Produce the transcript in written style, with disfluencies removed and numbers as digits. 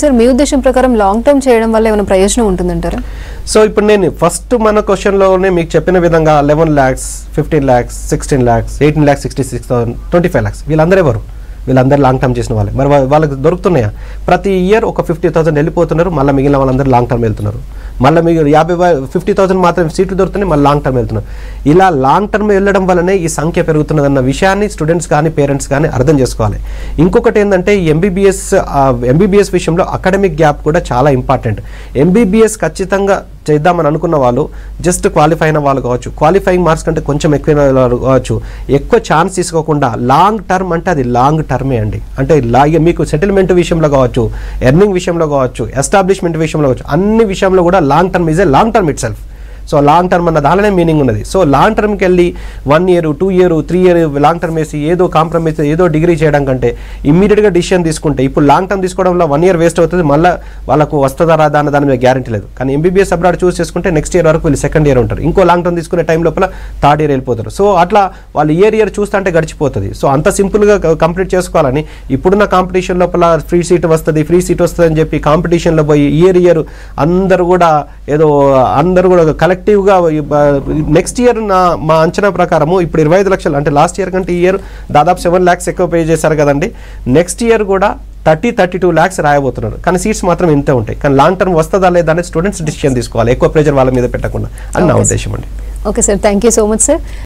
Sir మీ ఉద్దేశం ప్రకారం long term చేయడం వల్ల ఏమైనా ప్రయోజనం ఉంటుందంటారా? సో ఇప్పుడు నేను ఫస్ట్ మన క్వశ్చన్లోనే మీకు చెప్పిన విధంగా 11 lakhs, 15 lakhs, 16 lakhs, 18,66,000, 25 lakhs వీళ్ళందరూ ఎవరు? వీళ్ళందరూ లాంగ్ టర్మ్ చేసిన వాళ్ళే. మరి వాళ్ళకి దొరుకుతున్నాయా? ప్రతి ఇయర్ ఒక 50,000 వెళ్ళిపోతున్నారు, మళ్ళీ మిగిలిన వాళ్ళందరూ లాంగ్ టర్మ్ వెళ్తున్నారు. మళ్ళీ మీకు 50,000 మాత్రం సీట్లు దొరుకుతున్నాయి, మళ్ళీ లాంగ్ టర్మ్ వెళ్తున్నారు. ఇలా లాంగ్ టర్మ్ వెళ్ళడం వల్లనే ఈ సంఖ్య పెరుగుతున్నదన్న విషయాన్ని స్టూడెంట్స్ కానీ పేరెంట్స్ కానీ అర్థం చేసుకోవాలి. ఇంకొకటి ఏంటంటే ఎంబీబీఎస్ విషయంలో అకాడమిక్ గ్యాప్ కూడా చాలా ఇంపార్టెంట్. ఎంబీబీఎస్ ఖచ్చితంగా చేద్దామని అనుకున్న వాళ్ళు జస్ట్ క్వాలిఫై అయిన వాళ్ళు కావచ్చు, క్వాలిఫైయింగ్ మార్క్స్ కంటే కొంచెం ఎక్కువ కావచ్చు, ఎక్కువ ఛాన్స్ తీసుకోకుండా లాంగ్ టర్మ్ అంటే అది లాంగ్ టర్మే అండి. అంటే మీకు సెటిల్మెంట్ విషయంలో కావచ్చు, ఎర్నింగ్ విషయంలో కావచ్చు, ఎస్టాబ్లిష్మెంట్ విషయంలో కావచ్చు, అన్ని విషయంలో కూడా long term is a long term it self. So long term అన్న దానిలోనే మీనింగ్ ఉన్నది. సో లాంగ్ టర్మ్కి వెళ్ళి 1 year, 2 year, 3 year long term వేసి ఏదో కాంప్రమైజ్ ఏదో డిగ్రీ చేయడం కంటే ఇమ్మీడియట్గా డిసిషన్ తీసుకుంటే, ఇప్పుడు లాంగ్ టర్మ్ తీసుకోవడంలో 1 year వేస్ట్ అవుతుంది, మళ్ళీ వాళ్ళకు వస్తుందా రాదా అన్న దాని మీద గ్యారంటీ లేదు. కానీ ఎంబీబీఎస్ అబ్రాడ్ చూస్ చేసుకుంటే నెక్స్ట్ ఇయర్ వరకు వీళ్ళు 2nd year ఉంటారు, ఇంకో లాంగ్ టర్మ్ తీసుకునే టైం లోపల 3rd year వెళ్ళిపోతారు. సో అట్లా వాళ్ళు ఇయర్ చూస్తుంటే గడిచిపోతుంది. సో అంత సింపుల్గా కంప్లీట్ చేసుకోవాలని ఇప్పుడున్న కాంపిటీషన్ లోపల ఫ్రీ సీట్ వస్తుంది అని చెప్పి కాంపిటీషన్లో పోయి ఇయర్ అందరూ కూడా కలెక్టివ్గా నెక్స్ట్ ఇయర్ మా అంచనా ప్రకారము ఇప్పుడు 25 లక్షలు అంటే లాస్ట్ ఇయర్ కంటే ఈ ఇయర్ దాదాపు 7 lakhs ఎక్కువ పే చేశారు కదండి. నెక్స్ట్ ఇయర్ కూడా 32 lakhs రాయబోతున్నారు, కానీ సీట్స్ మాత్రం ఇంతే ఉంటాయి. కానీ లాంగ్ టర్మ్ వస్తుందా లేదా అనేది స్టూడెంట్స్ డిసిషన్ తీసుకోవాలి, ఎక్కువ ప్రెజర్ వాళ్ళ మీద పెట్టకుండా అని నా ఉద్దేశం అండి. Okay sir, thank you so much sir.